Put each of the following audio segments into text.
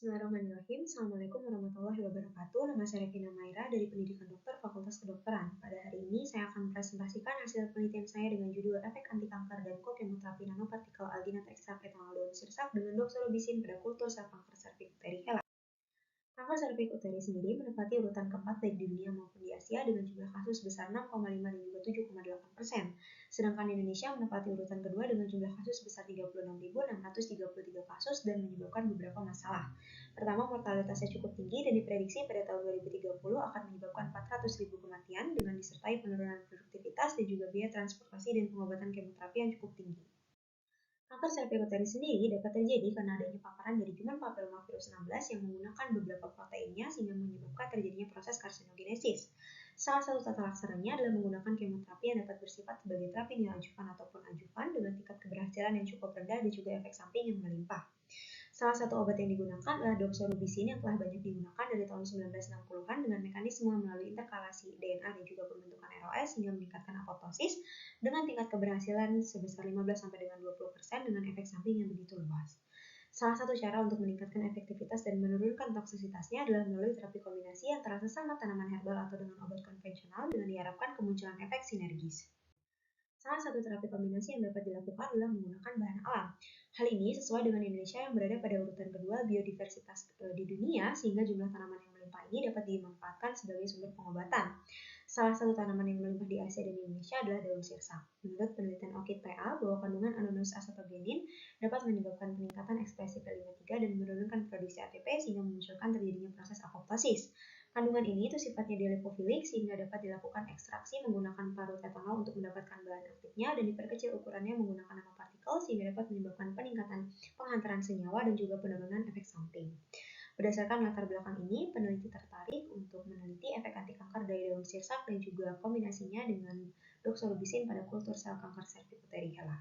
Bismillahirrahmanirrahim. Assalamualaikum warahmatullahi wabarakatuh. Nama saya Revina Maira dari Pendidikan Dokter Fakultas Kedokteran. Pada hari ini saya akan mempresentasikan hasil penelitian saya dengan judul Efek Anti Kanker dan Kokemoterapi Nanopartikel Alginat Ekstrak Etanol Daun Sirsak dengan doxorubicin pada kultur sel kanker serviks uteri HeLa. Kanker serviks uteri sendiri menempati urutan keempat baik di dunia maupun di Asia dengan jumlah kasus sebesar 6,5 dan juga 7,8%. Sedangkan Indonesia menempati urutan kedua dengan jumlah kasus sebesar 36.633 kasus dan menyebabkan beberapa masalah. Pertama, mortalitasnya cukup tinggi dan diprediksi pada tahun 2030 akan menyebabkan 400.000 kematian dengan disertai penurunan produktivitas dan juga biaya transportasi dan pengobatan kemoterapi yang cukup tinggi. Kanker serviks uteri sendiri dapat terjadi karena adanya paparan dari Human Papillomavirus 16 yang menggunakan beberapa proteinnya sehingga menyebabkan terjadinya proses karsinogenesis. Salah satu tata laksananya adalah menggunakan kemoterapi yang dapat bersifat sebagai terapi neoadjuvan ataupun adjuvan dengan tingkat keberhasilan yang cukup rendah dan juga efek samping yang melimpah. Salah satu obat yang digunakan adalah doxorubicin yang telah banyak digunakan dari tahun 1960-an dengan mekanisme melalui interkalasi DNA dan juga pembentukan ROS hingga meningkatkan apoptosis dengan tingkat keberhasilan sebesar 15-20% dengan efek samping yang begitu luas. Salah satu cara untuk meningkatkan efektivitas dan menurunkan toksisitasnya adalah melalui terapi kombinasi antara sesama tanaman herbal atau dengan obat konvensional dengan diharapkan kemunculan efek sinergis. Salah satu terapi kombinasi yang dapat dilakukan adalah menggunakan bahan alam. Hal ini sesuai dengan Indonesia yang berada pada urutan kedua biodiversitas di dunia sehingga jumlah tanaman yang melimpah ini dapat dimanfaatkan sebagai sumber pengobatan. Salah satu tanaman yang melimpah di Asia dan Indonesia adalah daun sirsak. Menurut penelitian Orchid PA bahwa kandungan Anonus acetogenin dapat menyebabkan peningkatan ekspresi P53 dan menurunkan produksi ATP sehingga memunculkan terjadinya proses apoptosis. Kandungan ini itu sifatnya dilipofilik sehingga dapat dilakukan ekstraksi menggunakan parut etanol untuk mendapatkan bahan aktifnya dan diperkecil ukurannya menggunakan nanopartikel sehingga dapat menyebabkan peningkatan penghantaran senyawa dan juga penurunan efek samping. Berdasarkan latar belakang ini, peneliti tertarik untuk meneliti efek anti kanker dari daun sirsak dan juga kombinasinya dengan doxorubicin pada kultur sel kanker serviks uteri HeLa.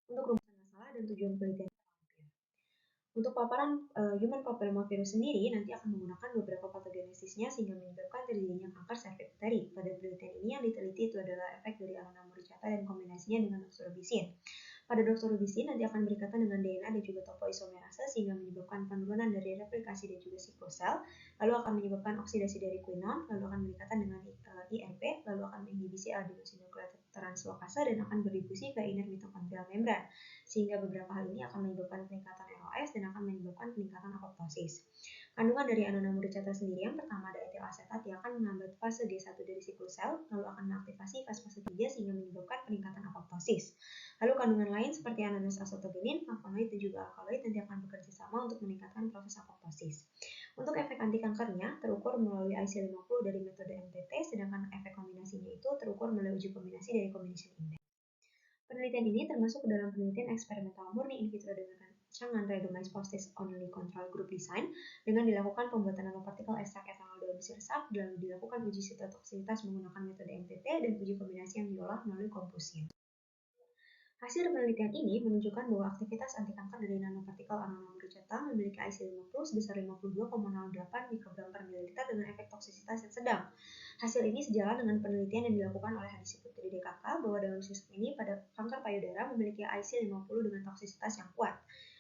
Untuk rumusan masalah dan tujuan penelitian untuk paparan Human Papillomavirus sendiri nanti akan menggunakan beberapa patogenesisnya sehingga menyebabkan terjadinya kanker serviks uteri. Pada penelitian ini yang diteliti itu adalah efek dari Annona muricata dan kombinasinya dengan doxorubicin. Pada doxorubicin nanti akan berikatan dengan DNA dan juga topoisomerase sehingga menyebabkan penurunan dari replikasi dan juga siklosel, lalu akan menyebabkan oksidasi dari quinon, lalu akan berikatan dengan IRP, lalu akan menginhibisi adenosine translokase dan akan berdifusi ke inner mitokondrial membran, sehingga beberapa hal ini akan menyebabkan peningkatan ROS dan akan menyebabkan peningkatan apoptosis. Kandungan dari Annona muricata sendiri yang pertama ada etil asetat yang akan menghambat fase G1 dari siklus sel, lalu akan mengaktifasi fase 3 sehingga menyebabkan peningkatan apoptosis. Lalu kandungan lain seperti Anonus acetogenin, flavonoid dan juga alkaloid nanti akan bekerja sama untuk meningkatkan proses apoptosis. Untuk efek anti kankernya terukur melalui IC50 dari metode MTT, sedangkan efek kombinasinya itu terukur melalui uji kombinasi dari combination index. Penelitian ini termasuk dalam penelitian eksperimental murni in vitro dengan rancangan randomized post-test only control group design dengan dilakukan pembuatan nanopartikel ekstrak etanol daun sirsak lalu dilakukan uji sitotoksisitas menggunakan metode MTT dan uji kombinasi yang diolah melalui kompusin. Hasil penelitian ini menunjukkan bahwa aktivitas anti kanker dari nanopartikel Annona muricata memiliki IC50 sebesar 52,08 mikrogram per mililiter dengan efek toksisitas yang sedang. Hasil ini sejalan dengan penelitian yang dilakukan oleh Hadisi Putri DKK bahwa daun sirsak ini pada kanker payudara memiliki IC50 dengan toksisitas yang kuat.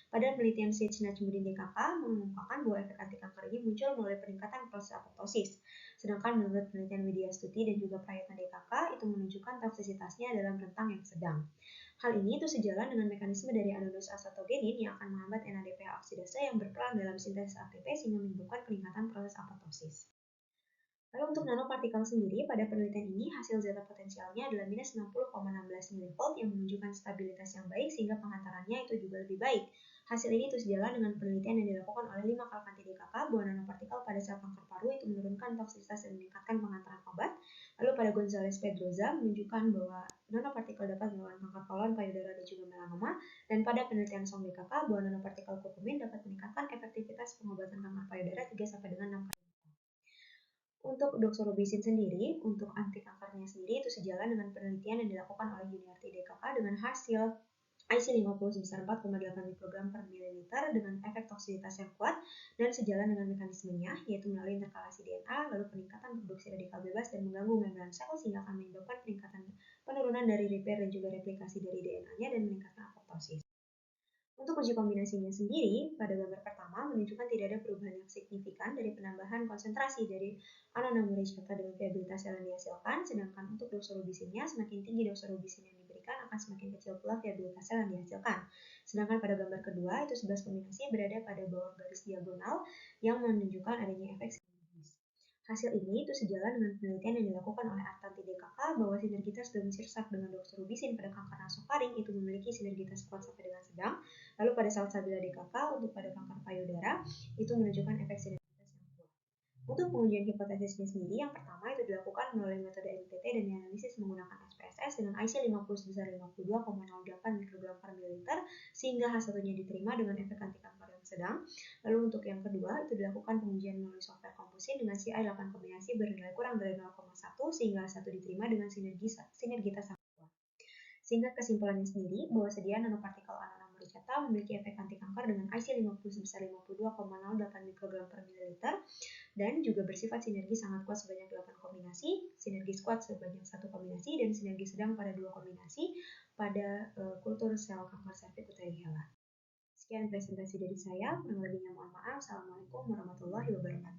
Pada penelitian Sage Najmuddin DKK mengungkapkan bahwa efek anti kanker ini muncul melalui peningkatan proses apoptosis. Sedangkan menurut penelitian Widya Stuti dan juga Prayitna DKK itu menunjukkan toksisitasnya dalam rentang yang sedang. Hal ini itu sejalan dengan mekanisme dari Anonus acetogenin yang akan menghambat NADPH oksidase yang berperan dalam sintesis ATP sehingga menyebabkan peningkatan proses apoptosis. Lalu untuk nanopartikel sendiri, pada penelitian ini hasil zeta potensialnya adalah minus 60,16 mV yang menunjukkan stabilitas yang baik sehingga penghantarannya itu juga lebih baik. Hasil ini itu sejalan dengan penelitian yang dilakukan oleh 5 Kalkanti DKK bahwa nanopartikel pada sel kanker paru itu menurunkan toksisitas dan meningkatkan penghantaran obat. Lalu pada Gonzalez Pedroza menunjukkan bahwa nanopartikel dapat melawan kanker kolon, payudara, dan juga melanoma. Dan pada penelitian Song DKK bahwa nanopartikel kurkumin dapat meningkatkan efektivitas pengobatan kanker payudara 3 dengan 6 kali. Untuk doxorubicin sendiri, untuk anti kankernya sendiri itu sejalan dengan penelitian yang dilakukan oleh Yuniarti DKK dengan hasil IC50 sebesar 4,8 mikrogram per mililiter dengan efek toksisitas yang kuat dan sejalan dengan mekanismenya yaitu melalui interkalasi DNA lalu peningkatan produksi radikal bebas dan mengganggu membran sel sehingga akan menyebabkan peningkatan penurunan dari repair dan juga replikasi dari DNA-nya dan meningkatkan apoptosis. Untuk uji kombinasinya sendiri, pada gambar pertama menunjukkan tidak ada perubahan yang signifikan dari penambahan konsentrasi dari anonamurecata dengan viabilitas sel yang dihasilkan, sedangkan untuk doxorubisinnya semakin tinggi doxorubisin yang diberikan akan semakin kecil pula viabilitas sel yang dihasilkan. Sedangkan pada gambar kedua, itu 11 kombinasi berada pada bawah garis diagonal yang menunjukkan adanya efek sinergis. Hasil ini itu sejalan dengan penelitian yang dilakukan oleh Artanti DKK bahwa sinergitas daun sirsak dengan doxorubisin pada kanker nasofaring itu memiliki sinergitas kuat sampai dengan sedang. Lalu pada salsabila DKK untuk pada kanker payudara itu menunjukkan efek sinergitas yang kuat. Untuk pengujian hipotesisnya sendiri, yang pertama itu dilakukan melalui metode MTT dan dianalisis menggunakan SPSS dengan IC50 sebesar 52,08 mikrogram per mililiter sehingga H1-nya diterima dengan efek antikanker yang sedang. Lalu untuk yang kedua itu dilakukan pengujian melalui software komposit dengan CI8 kombinasi bernilai kurang dari 0,1 sehingga H1 diterima dengan sinergitas sangat kuat. Sehingga kesimpulannya sendiri bahwa sediaan nanopartikel anonamurecata memiliki efek antikanker dengan IC50 sebesar 52,08 mikrogram per mililiter dan juga bersifat sinergi sangat kuat sebanyak 8 kombinasi, sinergis kuat sebanyak 1 kombinasi, dan sinergi sedang pada 2 kombinasi pada kultur sel kanker serviks uterihela. Sekian presentasi dari saya, kurang lebihnya mohon maaf. Assalamualaikum warahmatullahi wabarakatuh.